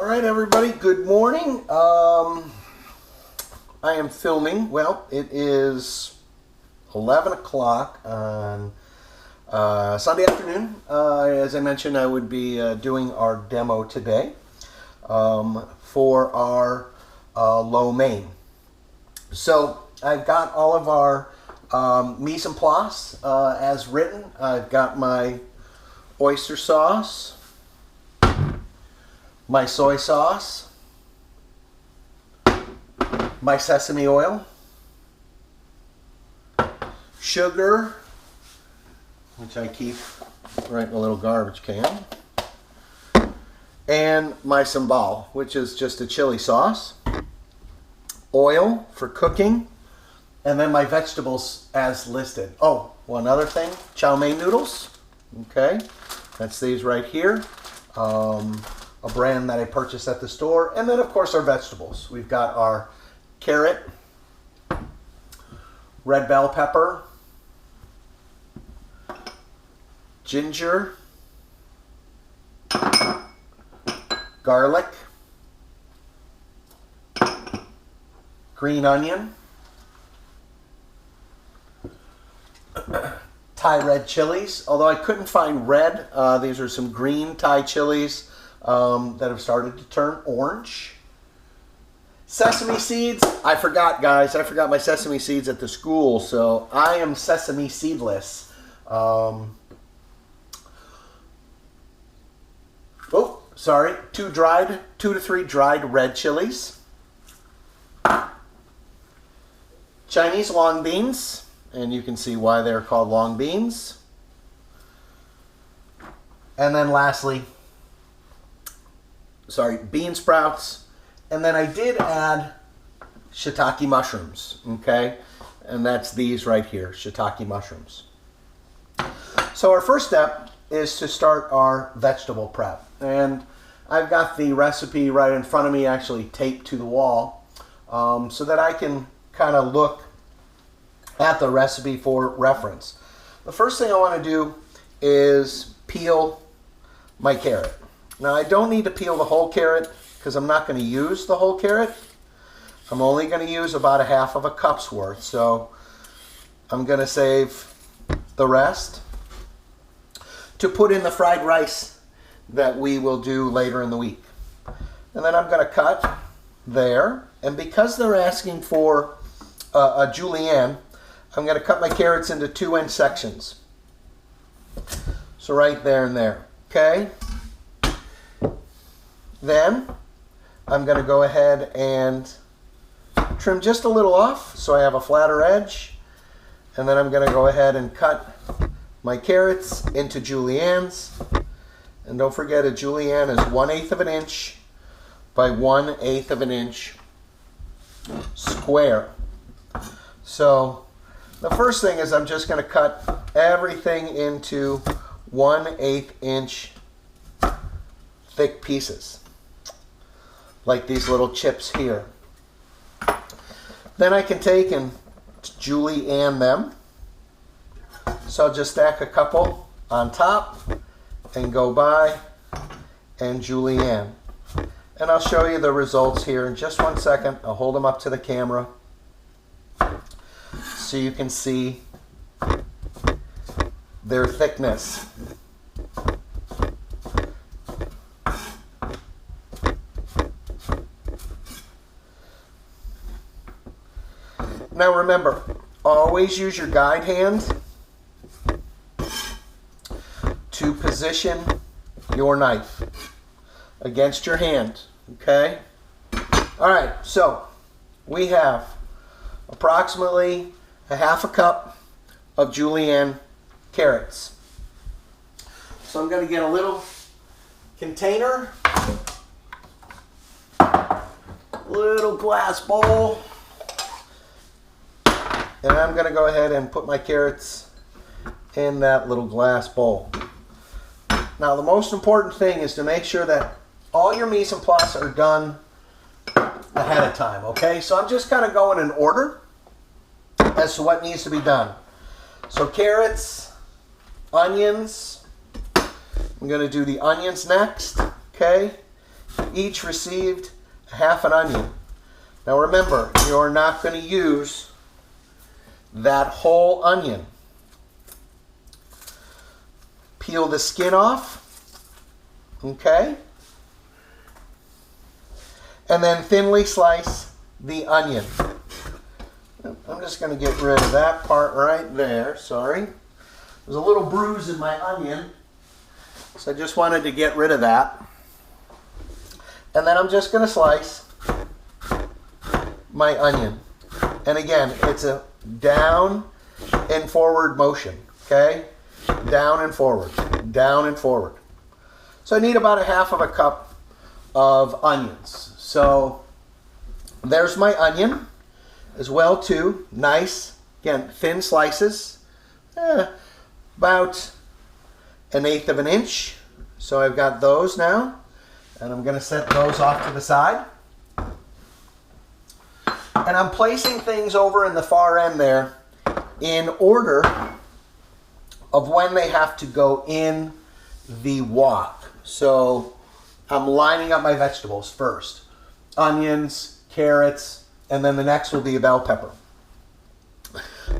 All right, everybody, good morning. I am filming. Well, it is 11 o'clock on Sunday afternoon. As I mentioned, I would be doing our demo today for our lo mein. So I've got all of our mise en place as written. I've got my oyster sauce, my soy sauce, my sesame oil, sugar, which I keep right in a little garbage can, and my sambal, which is just a chili sauce, oil for cooking, and then my vegetables as listed. Oh, one other thing, chow mein noodles. Okay, that's these right here. A brand that I purchased at the store. And then, of course, our vegetables. We've got our carrot, red bell pepper, ginger, garlic, green onion, Thai red chilies. Although I couldn't find red, these are some green Thai chilies that have started to turn orange. Sesame seeds. I forgot, guys. I forgot my sesame seeds at the school, so I am sesame seedless. Oh, sorry. 2 to 3 dried red chilies. Chinese long beans, and you can see why they're called long beans. And then lastly, bean sprouts. And then I did add shiitake mushrooms, okay? And that's these right here, shiitake mushrooms. So our first step is to start our vegetable prep. And I've got the recipe right in front of me, actually taped to the wall, so that I can kind of look at the recipe for reference. The first thing I want to do is peel my carrot. Now, I don't need to peel the whole carrot because I'm not going to use the whole carrot. I'm only going to use about 1/2 cup's worth. So I'm going to save the rest to put in the fried rice that we will do later in the week. And then I'm going to cut there. And because they're asking for a julienne, I'm going to cut my carrots into 2-inch sections. So right there and there. Okay? Then I'm going to go ahead and trim just a little off so I have a flatter edge. And then I'm going to go ahead and cut my carrots into juliennes. And don't forget, a julienne is 1/8 of an inch by 1/8 of an inch square. So the first thing is I'm just going to cut everything into 1/8 inch thick pieces, like these little chips here. Then I can take and julienne them. So I'll just stack a couple on top and go by and julienne. And I'll show you the results here in just 1 second. I'll hold them up to the camera so you can see their thickness. Now remember, always use your guide hand to position your knife against your hand, okay? All right, so we have approximately 1/2 cup of julienne carrots. So I'm going to get a little container, little glass bowl, and I'm going to go ahead and put my carrots in that little glass bowl. Now, the most important thing is to make sure that all your mise en place are done ahead of time, okay? So I'm just kind of going in order as to what needs to be done. So carrots, onions. I'm going to do the onions next, okay? each received half an onion. Now remember, you're not going to use that whole onion. Peel the skin off, okay? And then thinly slice the onion. I'm just going to get rid of that part right there. Sorry. There's a little bruise in my onion, so I just wanted to get rid of that. And then I'm just going to slice my onion. And again, it's a down and forward motion, okay? Down and forward, down and forward. So I need about a half of a cup of onions. So there's my onion as well too. Nice, again, thin slices, about 1/8 of an inch. So I've got those now, and I'm going to set those off to the side. And I'm placing things over in the far end there in order of when they have to go in the wok. So I'm lining up my vegetables first. Onions, carrots, and then the next will be a bell pepper.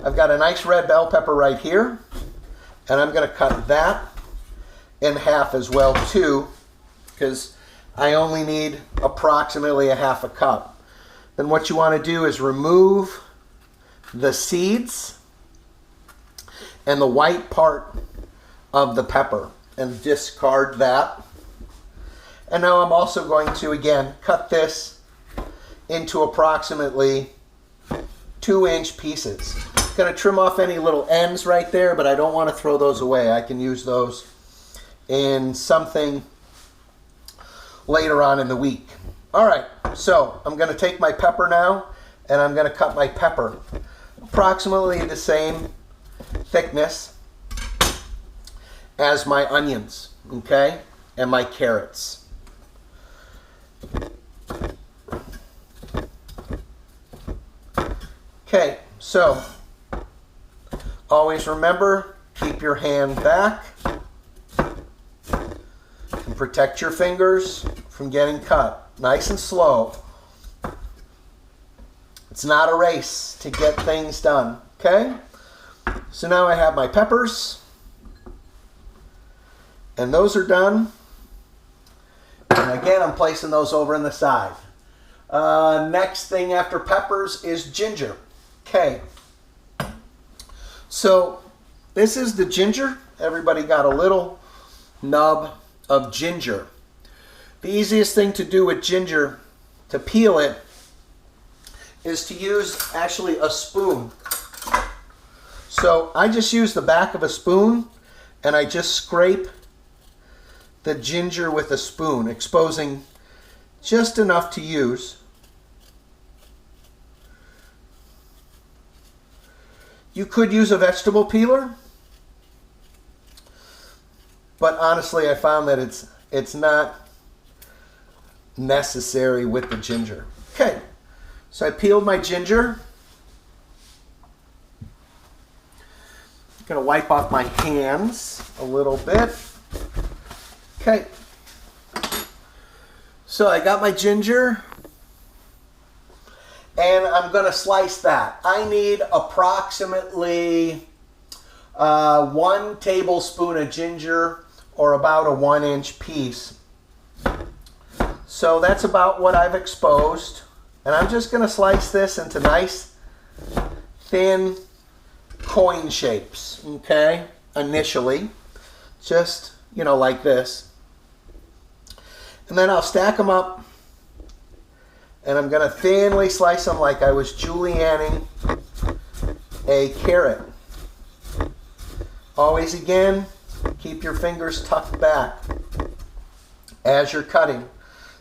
I've got a nice red bell pepper right here, and I'm going to cut that in half as well too, because I only need approximately a half a cup. Then what you want to do is remove the seeds and the white part of the pepper and discard that. And now I'm also going to, again, cut this into approximately 2-inch pieces. I'm going to trim off any little ends right there, but I don't want to throw those away. I can use those in something later on in the week. All right, so I'm going to take my pepper now, and I'm going to cut my pepper approximately the same thickness as my onions, okay, and my carrots. Okay, so always remember, keep your hand back and protect your fingers from getting cut. Nice and slow. It's not a race to get things done, okay? So now I have my peppers, and those are done. And again, I'm placing those over on the side. Next thing after peppers is ginger. Okay. So this is the ginger. Everybody got a little nub of ginger. The easiest thing to do with ginger, to peel it, is to use actually a spoon. So I just use the back of a spoon, and I just scrape the ginger with a spoon, exposing just enough to use. You could use a vegetable peeler, but honestly I found that it's not necessary with the ginger. Okay, so I peeled my ginger. I'm going to wipe off my hands a little bit. Okay, so I got my ginger, and I'm going to slice that. I need approximately 1 tablespoon of ginger, or about a 1-inch piece. So that's about what I've exposed. And I'm just going to slice this into nice, thin coin shapes, okay, initially. Just, you know, like this. And then I'll stack them up, and I'm going to thinly slice them like I was julienning a carrot. Always, again, keep your fingers tucked back as you're cutting.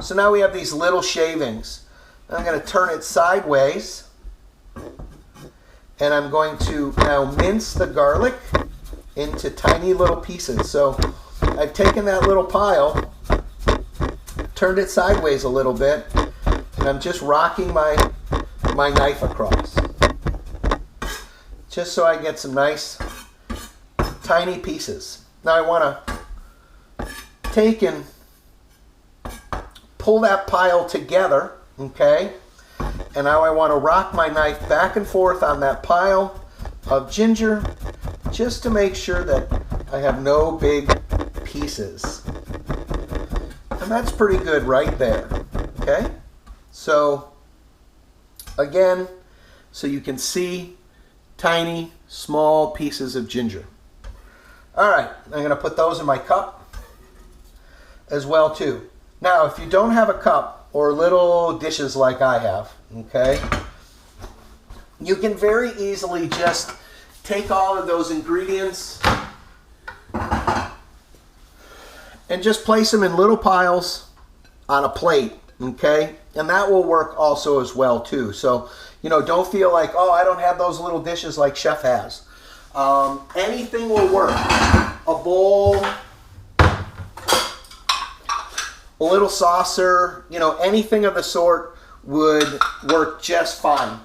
So now we have these little shavings. I'm going to turn it sideways, and I'm going to now mince the garlic into tiny little pieces. So I've taken that little pile, turned it sideways a little bit, and I'm just rocking my knife across, just so I get some nice tiny pieces. Now I want to take and pull that pile together, okay? And now I want to rock my knife back and forth on that pile of ginger just to make sure that I have no big pieces. And that's pretty good right there, okay? So again, so you can see tiny, small pieces of ginger. All right, I'm going to put those in my cup as well too. Now, if you don't have a cup or little dishes like I have, okay, you can very easily just take all of those ingredients and just place them in little piles on a plate, okay? And that will work also as well too. So, you know, don't feel like, oh, I don't have those little dishes like Chef has. Anything will work. A bowl, a little saucer, you know, anything of the sort would work just fine.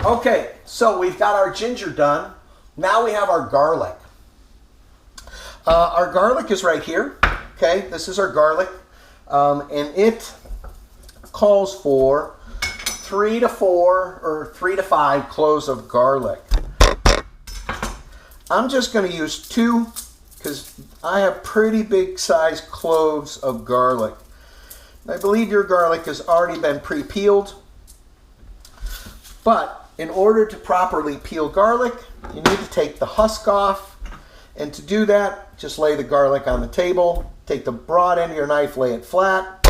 Okay, so we've got our ginger done. Now we have our garlic. Our garlic is right here. Okay, this is our garlic. And it calls for 3 to 4 or 3 to 5 cloves of garlic. I'm just going to use 2 because I have pretty big sized cloves of garlic. I believe your garlic has already been pre-peeled, but in order to properly peel garlic, you need to take the husk off, and to do that, just lay the garlic on the table, take the broad end of your knife, lay it flat,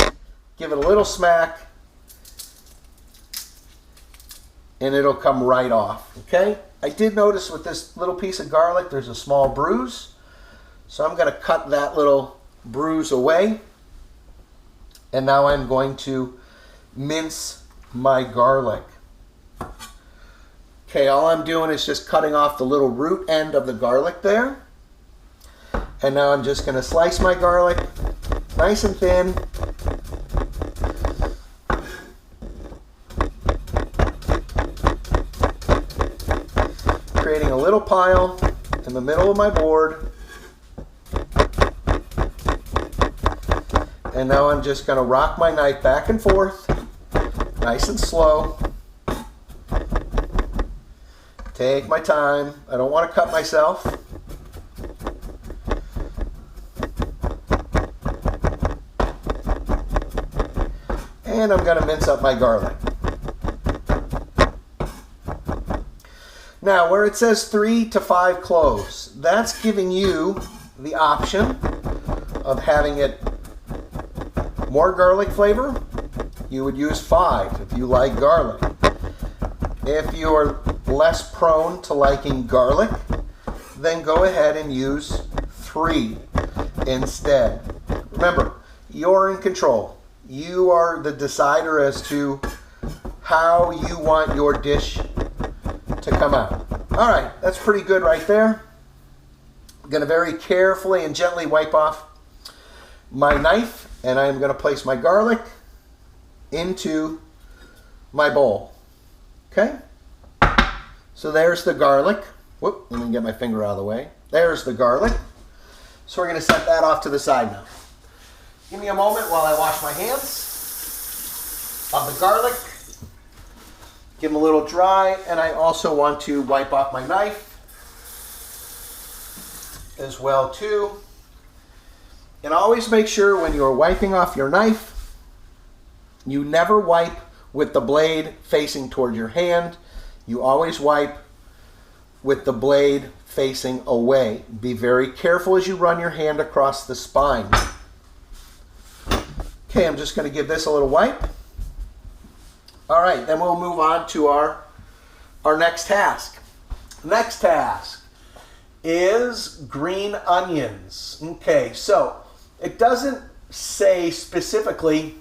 give it a little smack, and it'll come right off, okay? I did notice with this little piece of garlic, there's a small bruise, so I'm going to cut that little bruise away. And now I'm going to mince my garlic. Okay, all I'm doing is just cutting off the little root end of the garlic there. And now I'm just going to slice my garlic nice and thin. Creating a little pile in the middle of my board. And now I'm just going to rock my knife back and forth, nice and slow. Take my time. I don't want to cut myself. And I'm going to mince up my garlic. Now, where it says 3 to 5 cloves, that's giving you the option of having it more garlic flavor. You would use 5 if you like garlic. If you are less prone to liking garlic, then go ahead and use 3 instead. Remember, you're in control. You are the decider as to how you want your dish to come out. All right, that's pretty good right there. I'm going to very carefully and gently wipe off my knife, and I'm going to place my garlic into my bowl. Okay? So there's the garlic. Whoop, let me get my finger out of the way. There's the garlic. So we're going to set that off to the side now. Give me a moment while I wash my hands of the garlic. Give them a little dry, and I also want to wipe off my knife as well too. And always make sure when you're wiping off your knife, you never wipe with the blade facing toward your hand. You always wipe with the blade facing away. Be very careful as you run your hand across the spine. Okay, I'm just going to give this a little wipe. All right, then we'll move on to our next task. Next task is green onions. Okay, so it doesn't say specifically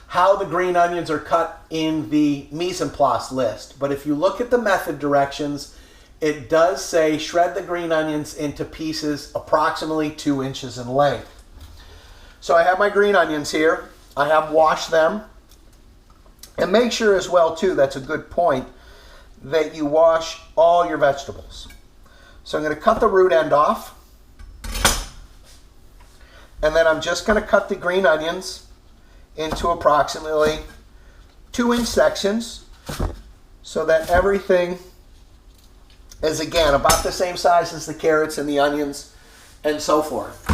how the green onions are cut in the mise en place list, but if you look at the method directions, it does say shred the green onions into pieces approximately 2 inches in length. So I have my green onions here. I have washed them. And make sure as well too, that's a good point, that you wash all your vegetables. So I'm going to cut the root end off. And then I'm just going to cut the green onions into approximately 2-inch sections so that everything is, again, about the same size as the carrots and the onions and so forth.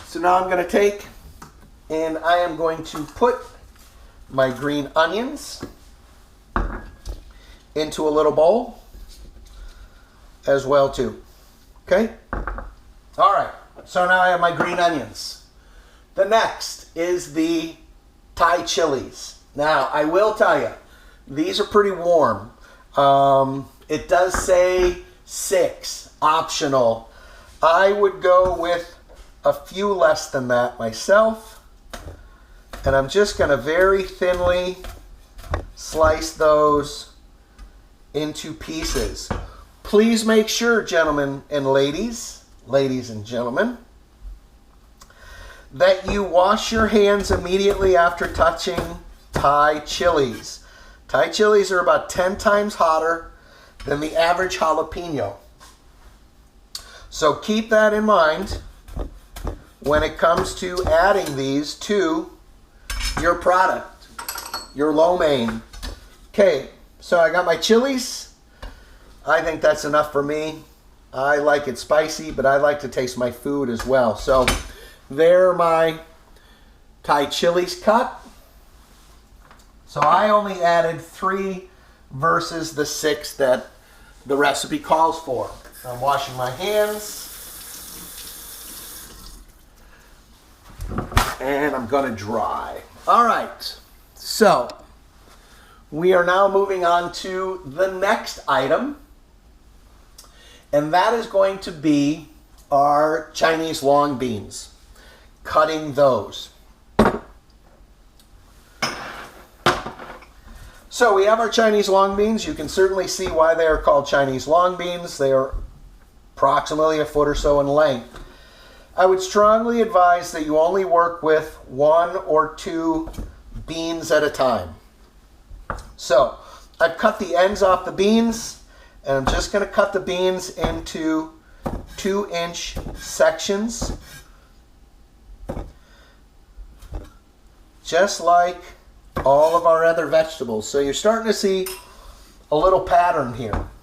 So now I'm going to take and I am going to put my green onions into a little bowl as well too. Okay? All right. So now I have my green onions. The next is the Thai chilies. Now, I will tell you, these are pretty warm. It does say 6, optional. I would go with a few less than that myself. And I'm just going to very thinly slice those into pieces. Please make sure, gentlemen and ladies and gentlemen, that you wash your hands immediately after touching Thai chilies. Thai chilies are about 10 times hotter than the average jalapeno. So keep that in mind when it comes to adding these to your product, your lo mein. Okay, so I got my chilies. I think that's enough for me. I like it spicy, but I like to taste my food as well. So there are my Thai chilies cut. So I only added 3 versus the 6 that the recipe calls for. So I'm washing my hands. And I'm going to dry. All right. So we are now moving on to the next item. And that is going to be our Chinese long beans. Cutting those. So we have our Chinese long beans. You can certainly see why they are called Chinese long beans. They are approximately 1 foot or so in length. I would strongly advise that you only work with 1 or 2 beans at a time. So I've cut the ends off the beans, and I'm just going to cut the beans into 2-inch sections, just like all of our other vegetables. So you're starting to see a little pattern here.